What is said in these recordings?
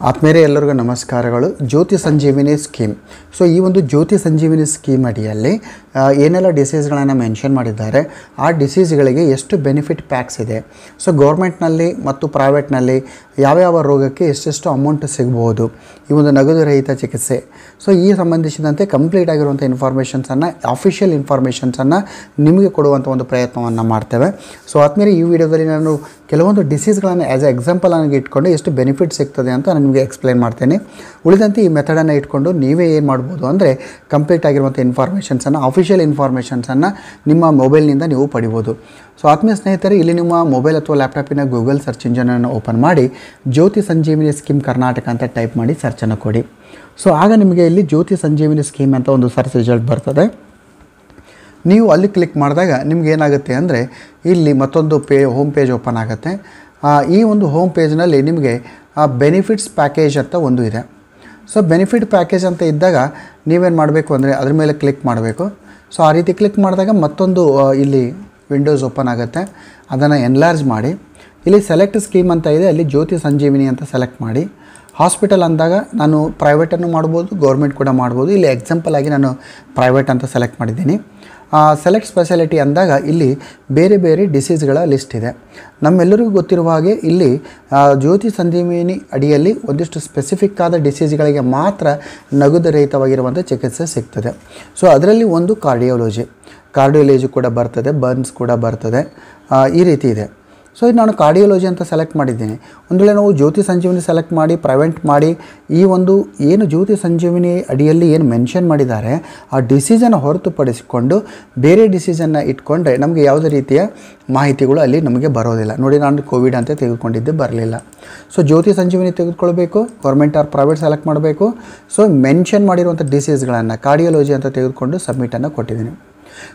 ಆತ್ಮೀಯರೇ ಎಲ್ಲರಿಗೂ ನಮಸ್ಕಾರಗಳು. ಜ್ಯೋತಿ ಸಂಜೀವಿನಿ ಸ್ಕೀಮ್. ಸೊ ಈ ಒಂದು ಜ್ಯೋತಿ ಸಂಜೀವಿನಿ ಸ್ಕೀಮ್ ಅಡಿಯಲ್ಲಿ ಏನೆಲ್ಲ ಡಿಸೀಸ್ಗಳನ್ನು ಮೆನ್ಷನ್ ಮಾಡಿದ್ದಾರೆ, ಆ ಡಿಸೀಸ್ಗಳಿಗೆ ಎಷ್ಟು ಬೆನಿಫಿಟ್ ಪ್ಯಾಕ್ಸ್ ಇದೆ, ಸೊ ಗೌರ್ಮೆಂಟ್ನಲ್ಲಿ ಮತ್ತು ಪ್ರೈವೇಟ್ನಲ್ಲಿ ಯಾವ್ಯಾವ ರೋಗಕ್ಕೆ ಎಷ್ಟೆಷ್ಟು ಅಮೌಂಟ್ ಸಿಗ್ಬೋದು, ಈ ಒಂದು ನಗದು ರಹಿತ ಚಿಕಿತ್ಸೆ, ಸೊ ಈ ಸಂಬಂಧಿಸಿದಂತೆ ಕಂಪ್ಲೀಟ್ ಆಗಿರುವಂಥ ಇನ್ಫಾರ್ಮೇಷನ್ಸನ್ನು, ಅಫಿಷಿಯಲ್ ಇನ್ಫಾರ್ಮೇಷನ್ಸನ್ನು ನಿಮಗೆ ಕೊಡುವಂಥ ಒಂದು ಪ್ರಯತ್ನವನ್ನು ಮಾಡ್ತೇವೆ. ಸೊ ಆದ್ಮೇಲೆ ಈ ವಿಡಿಯೋದಲ್ಲಿ ನಾನು ಕೆಲವೊಂದು ಡಿಸೀಸ್ಗಳನ್ನು ಆ್ಯಸ್ ಎ ಎಕ್ಸಾಂಪಲ್ ಆಗಿ ಇಟ್ಕೊಂಡು ಎಷ್ಟು ಬೆನಿಫಿಟ್ ಸಿಗ್ತದೆ ಅಂತ ನಾನು ನಿಮಗೆ ಎಕ್ಸ್ಪ್ಲೈನ್ ಮಾಡ್ತೇನೆ. ಉಳಿದಂತೆ ಈ ಮೆಥಡನ್ನು ಇಟ್ಕೊಂಡು ನೀವೇ ಏನು ಮಾಡ್ಬೋದು ಅಂದರೆ ಕಂಪ್ಲೀಟ್ ಆಗಿರುವಂಥ ಇನ್ಫಾರ್ಮೇಷನ್ಸನ್ನು, ಅಫಿಷಿಯಲ್ ಇನ್ಫಾರ್ಮೇಷನ್ಸನ್ನು ನಿಮ್ಮ ಮೊಬೈಲ್ನಿಂದ ನೀವು ಪಡಿಬೋದು. ಸೊ ಆತ್ಮೀಯ ಸ್ನೇಹಿತರೆ, ಇಲ್ಲಿ ನಿಮ್ಮ ಮೊಬೈಲ್ ಅಥವಾ ಲ್ಯಾಪ್ಟಾಪಿನ ಗೂಗಲ್ ಸರ್ಚ್ ಇಂಜಿನನ್ನು ಓಪನ್ ಮಾಡಿ ಜ್ಯೋತಿ ಸಂಜೀವಿನಿ ಸ್ಕೀಮ್ ಕರ್ನಾಟಕ ಅಂತ ಟೈಪ್ ಮಾಡಿ ಸರ್ಚನ್ನು ಕೊಡಿ. ಸೊ ಆಗ ನಿಮಗೆ ಇಲ್ಲಿ ಜ್ಯೋತಿ ಸಂಜೀವಿನಿ ಸ್ಕೀಮ್ ಅಂತ ಒಂದು ಸರ್ಚ್ ರಿಸಲ್ಟ್ ಬರ್ತದೆ. ನೀವು ಅಲ್ಲಿ ಕ್ಲಿಕ್ ಮಾಡಿದಾಗ ನಿಮ್ಗೆ ಏನಾಗುತ್ತೆ ಅಂದರೆ ಇಲ್ಲಿ ಮತ್ತೊಂದು ಹೋಮ್ ಪೇಜ್ ಓಪನ್ ಆಗುತ್ತೆ. ಈ ಒಂದು ಹೋಮ್ ಪೇಜ್ನಲ್ಲಿ ನಿಮಗೆ ಬೆನಿಫಿಟ್ಸ್ ಪ್ಯಾಕೇಜ್ ಅಂತ ಒಂದು ಇದೆ. ಸೊ ಬೆನಿಫಿಟ್ ಪ್ಯಾಕೇಜ್ ಅಂತ ಇದ್ದಾಗ ನೀವೇನು ಮಾಡಬೇಕು ಅಂದರೆ ಅದ್ರ ಮೇಲೆ ಕ್ಲಿಕ್ ಮಾಡಬೇಕು. ಸೊ ಆ ರೀತಿ ಕ್ಲಿಕ್ ಮಾಡಿದಾಗ ಮತ್ತೊಂದು ಇಲ್ಲಿ ವಿಂಡೋಸ್ ಓಪನ್ ಆಗುತ್ತೆ. ಅದನ್ನು ಎನ್ಲಾರ್ಜ್ ಮಾಡಿ ಇಲ್ಲಿ ಸೆಲೆಕ್ಟ್ ಸ್ಕೀಮ್ ಅಂತ ಇದೆ, ಅಲ್ಲಿ ಜ್ಯೋತಿ ಸಂಜೀವಿನಿ ಅಂತ ಸೆಲೆಕ್ಟ್ ಮಾಡಿ. ಹಾಸ್ಪಿಟಲ್ ಅಂದಾಗ ನಾನು ಪ್ರೈವೇಟನ್ನು ಮಾಡ್ಬೋದು, ಗೌರ್ಮೆಂಟ್ ಕೂಡ ಮಾಡ್ಬೋದು. ಇಲ್ಲಿ ಎಕ್ಸಾಂಪಲ್ ಆಗಿ ನಾನು ಪ್ರೈವೇಟ್ ಅಂತ ಸೆಲೆಕ್ಟ್ ಮಾಡಿದ್ದೀನಿ. ಸೆಲೆಕ್ಟ್ ಸ್ಪೆಷಾಲಿಟಿ ಅಂದಾಗ ಇಲ್ಲಿ ಬೇರೆ ಬೇರೆ ಡಿಸೀಸ್ಗಳ ಲಿಸ್ಟ್ ಇದೆ. ನಮ್ಮೆಲ್ಲರಿಗೂ ಗೊತ್ತಿರುವ ಹಾಗೆ ಇಲ್ಲಿ ಜ್ಯೋತಿ ಸಂಜೀವಿನಿ ಅಡಿಯಲ್ಲಿ ಒಂದಿಷ್ಟು ಸ್ಪೆಸಿಫಿಕ್ ಆದ ಡಿಸೀಸ್ಗಳಿಗೆ ಮಾತ್ರ ನಗದು ರಹಿತವಾಗಿರುವಂಥ ಚಿಕಿತ್ಸೆ ಸಿಗ್ತದೆ. ಸೊ ಅದರಲ್ಲಿ ಒಂದು ಕಾರ್ಡಿಯೋಲಜಿ ಕೂಡ ಬರ್ತದೆ, ಬರ್ನ್ಸ್ ಕೂಡ ಬರ್ತದೆ, ಈ ರೀತಿ ಇದೆ. ಸೊ ಇದು ನಾನು ಕಾರ್ಡಿಯೋಲಜಿ ಅಂತ ಸೆಲೆಕ್ಟ್ ಮಾಡಿದ್ದೀನಿ. ಒಂದು ವೇಳೆ ನಾವು ಜ್ಯೋತಿ ಸಂಜೀವಿನಿ ಸೆಲೆಕ್ಟ್ ಮಾಡಿ ಪ್ರೈವೇಟ್ ಮಾಡಿ ಈ ಒಂದು ಏನು ಜ್ಯೋತಿ ಸಂಜೀವಿನಿ ಅಡಿಯಲ್ಲಿ ಏನು ಮೆನ್ಷನ್ ಮಾಡಿದ್ದಾರೆ ಆ ಡಿಸೀಸನ್ನು ಹೊರತುಪಡಿಸಿಕೊಂಡು ಬೇರೆ ಡಿಸೀಸನ್ನು ಇಟ್ಕೊಂಡ್ರೆ ನಮಗೆ ಯಾವುದೇ ರೀತಿಯ ಮಾಹಿತಿಗಳು ಅಲ್ಲಿ ನಮಗೆ ಬರೋದಿಲ್ಲ. ನೋಡಿ, ನಾನು ಕೋವಿಡ್ ಅಂತ ತೆಗೆದುಕೊಂಡಿದ್ದೆ, ಬರಲಿಲ್ಲ. ಸೊ ಜ್ಯೋತಿ ಸಂಜೀವಿನಿ ತೆಗೆದುಕೊಳ್ಬೇಕು, ಗೌರ್ಮೆಂಟ್ ಆರ್ ಪ್ರೈವೇಟ್ ಸೆಲೆಕ್ಟ್ ಮಾಡಬೇಕು. ಸೊ ಮೆನ್ಷನ್ ಮಾಡಿರುವಂಥ ಡಿಸೀಸ್ಗಳನ್ನು ಕಾರ್ಡಿಯೋಲಜಿ ಅಂತ ತೆಗೆದುಕೊಂಡು ಸಬ್ಮಿಟನ್ನು ಕೊಟ್ಟಿದ್ದೀನಿ.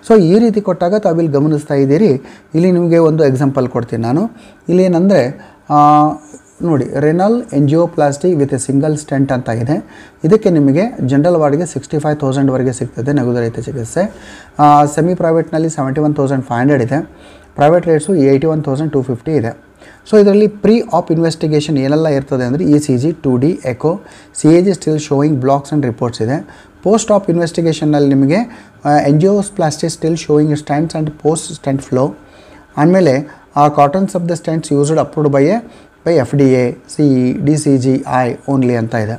ಸೊ ಈ ರೀತಿ ಕೊಟ್ಟಾಗ ತಾವಿಲ್ಲಿ ಗಮನಿಸ್ತಾ ಇದ್ದೀರಿ. ಇಲ್ಲಿ ನಿಮಗೆ ಒಂದು ಎಕ್ಸಾಂಪಲ್ ಕೊಡ್ತೀನಿ ನಾನು. ಇಲ್ಲಿ ಏನಂದರೆ ನೋಡಿ, renal angioplasty with A single stent ಅಂತ ಇದೆ. ಇದಕ್ಕೆ ನಿಮಗೆ ಜನರಲ್ ವಾರ್ಡ್ಗೆ 65,000ವರೆಗೆ ಸಿಗ್ತದೆ ನಗದು ರಹಿತ ಚಿಕಿತ್ಸೆ. ಸೆಮಿ ಪ್ರೈವೇಟ್ನಲ್ಲಿ 71,500 ಇದೆ. ಪ್ರೈವೇಟ್ ರೇಟ್ಸು 81,250 ಇದೆ. ಸೊ ಇದರಲ್ಲಿ ಪ್ರೀ ಆಪ್ ಇನ್ವೆಸ್ಟಿಗೇಷನ್ ಏನೆಲ್ಲ ಇರ್ತದೆ ಅಂದರೆ ECG, 2D, echo, CAG still showing blocks and reports ಇದೆ. ಪೋಸ್ಟ್ ಆಪ್ ಇನ್ವೆಸ್ಟಿಗೇಷನ್ನಲ್ಲಿ ನಿಮಗೆ angioplasty still showing stents and post stent flow. ಆಮೇಲೆ cartons of the stents used approved by FDA, CE, DCG, I only ಅಂತ ಇದೆ.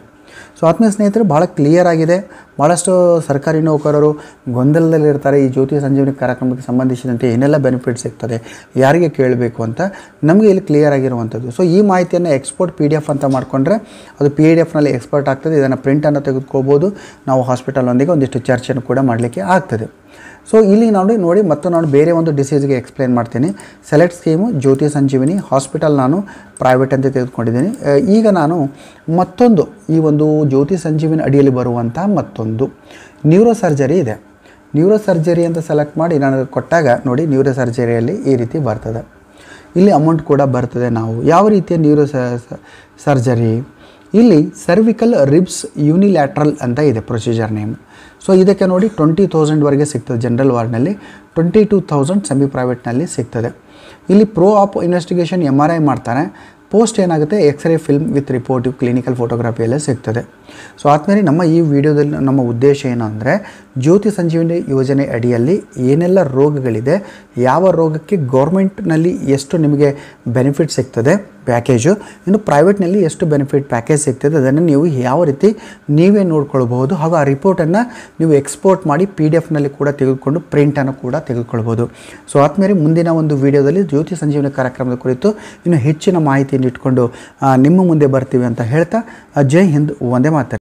So ಆತ್ಮೀಯ ಸ್ನೇಹಿತರು, ಭಾಳ clear ಆಗಿದೆ. ಭಾಳಷ್ಟು ಸರ್ಕಾರಿ ನೌಕರರು ಗೊಂದಲದಲ್ಲಿರ್ತಾರೆ. ಈ ಜ್ಯೋತಿ ಸಂಜೀವಿನಿ ಕಾರ್ಯಕ್ರಮಕ್ಕೆ ಸಂಬಂಧಿಸಿದಂತೆ ಏನೆಲ್ಲ ಬೆನಿಫಿಟ್ ಸಿಗ್ತದೆ, ಯಾರಿಗೆ ಕೇಳಬೇಕು ಅಂತ ನಮಗೆ ಇಲ್ಲಿ ಕ್ಲಿಯರ್ ಆಗಿರುವಂಥದ್ದು. ಸೊ ಈ ಮಾಹಿತಿಯನ್ನು ಎಕ್ಸ್ಪೋರ್ಟ್ PDF ಅಂತ ಮಾಡಿಕೊಂಡ್ರೆ ಅದು PDFನಲ್ಲಿ ಎಕ್ಸ್ಪೋರ್ಟ್ ಆಗ್ತದೆ. ಇದನ್ನು ಪ್ರಿಂಟನ್ನು ತೆಗೆದುಕೋಬೋದು. ನಾವು ಹಾಸ್ಪಿಟಲೊಂದಿಗೆ ಒಂದಿಷ್ಟು ಚರ್ಚೆಯನ್ನು ಕೂಡ ಮಾಡಲಿಕ್ಕೆ ಆಗ್ತದೆ. ಸೊ ಇಲ್ಲಿ ನೋಡಿ ಮತ್ತು ನಾನು ಬೇರೆ ಒಂದು ಡಿಸೀಸ್ಗೆ ಎಕ್ಸ್ಪ್ಲೇನ್ ಮಾಡ್ತೀನಿ. ಸೆಲೆಕ್ಟ್ ಸ್ಕೀಮು ಜ್ಯೋತಿ ಸಂಜೀವಿನಿ, ಹಾಸ್ಪಿಟಲ್ ನಾನು ಪ್ರೈವೇಟ್ ಅಂತ ತೆಗೆದುಕೊಂಡಿದ್ದೀನಿ. ಈಗ ನಾನು ಮತ್ತೊಂದು ಈ ಒಂದು ಜ್ಯೋತಿ ಸಂಜೀವಿನಿ ಅಡಿಯಲ್ಲಿ ಬರುವಂಥ ಮತ್ತೊಂದು ನ್ಯೂರೋ ಸರ್ಜರಿ ಇದೆ. ನ್ಯೂರೋ ಸರ್ಜರಿ ಅಂತ ಸೆಲೆಕ್ಟ್ ಮಾಡಿ ನಾನು ಕೊಟ್ಟಾಗ ನೋಡಿ, ನ್ಯೂರೋ ಸರ್ಜರಿಯಲ್ಲಿ ಈ ರೀತಿ ಬರ್ತದೆ. ಇಲ್ಲಿ ಅಮೌಂಟ್ ಕೂಡ ಬರ್ತದೆ. ನಾವು ಯಾವ ರೀತಿಯ ನ್ಯೂರೋ ಸರ್ಜರಿ, ಇಲ್ಲಿ ಸರ್ವಿಕಲ್ ರಿಬ್ಸ್ ಯೂನಿಲ್ಯಾಟ್ರಲ್ ಅಂತ ಇದೆ ಪ್ರೊಸೀಜರ್ ನೇಮ್. ಸೊ ಇದಕ್ಕೆ ನೋಡಿ 20,000ವರೆಗೆ ಸಿಗ್ತದೆ ಜನರಲ್ ವಾರ್ಡ್ನಲ್ಲಿ, 22,000 ಸೆಮಿ ಪ್ರೈವೇಟ್ನಲ್ಲಿ ಸಿಗ್ತದೆ. ಇಲ್ಲಿ ಪ್ರೋ ಆಪ್ ಇನ್ವೆಸ್ಟಿಗೇಷನ್ MRI ಮಾಡ್ತಾರೆ. ಪೋಸ್ಟ್ ಏನಾಗುತ್ತೆ, X ray film with reportive clinical photography ಎಲ್ಲ ಸಿಗ್ತದೆ. ಸೊ ಆದಮೇಲೆ ನಮ್ಮ ಈ ವಿಡಿಯೋದಲ್ಲಿ ನಮ್ಮ ಉದ್ದೇಶ ಏನಂದರೆ ಜ್ಯೋತಿ ಸಂಜೀವಿನಿ ಯೋಜನೆ ಅಡಿಯಲ್ಲಿ ಏನೆಲ್ಲ ರೋಗಗಳಿದೆ, ಯಾವ ರೋಗಕ್ಕೆ ಗೌರ್ಮೆಂಟ್ನಲ್ಲಿ ಎಷ್ಟು ನಿಮಗೆ ಬೆನಿಫಿಟ್ ಸಿಗ್ತದೆ ಪ್ಯಾಕೇಜು, ಇನ್ನು ಪ್ರೈವೇಟ್ನಲ್ಲಿ ಎಷ್ಟು ಬೆನಿಫಿಟ್ ಪ್ಯಾಕೇಜ್ ಸಿಗ್ತದೆ, ಅದನ್ನು ನೀವು ಯಾವ ರೀತಿ ನೀವೇ ನೋಡ್ಕೊಳ್ಬಹುದು. ಹಾಗೂ ಆ ರಿಪೋರ್ಟನ್ನು ನೀವು ಎಕ್ಸ್ಪೋರ್ಟ್ ಮಾಡಿ PDF-ನಲ್ಲಿ ಕೂಡ ತೆಗೆದುಕೊಂಡು ಪ್ರಿಂಟನ್ನು ಕೂಡ ತೆಗೆದುಕೊಳ್ಬೋದು. ಸೊ ಆದಮೇಲೆ ಮುಂದಿನ ಒಂದು ವಿಡಿಯೋದಲ್ಲಿ ಜ್ಯೋತಿ ಸಂಜೀವಿನಿ ಕಾರ್ಯಕ್ರಮದ ಕುರಿತು ಇನ್ನು ಹೆಚ್ಚಿನ ಮಾಹಿತಿಯನ್ನು ಇಟ್ಕೊಂಡು ನಿಮ್ಮ ಮುಂದೆ ಬರ್ತೀವಿ ಅಂತ ಹೇಳ್ತಾ, ಜೈ ಹಿಂದ್, ವಂದೇ ಮಾತರಂ.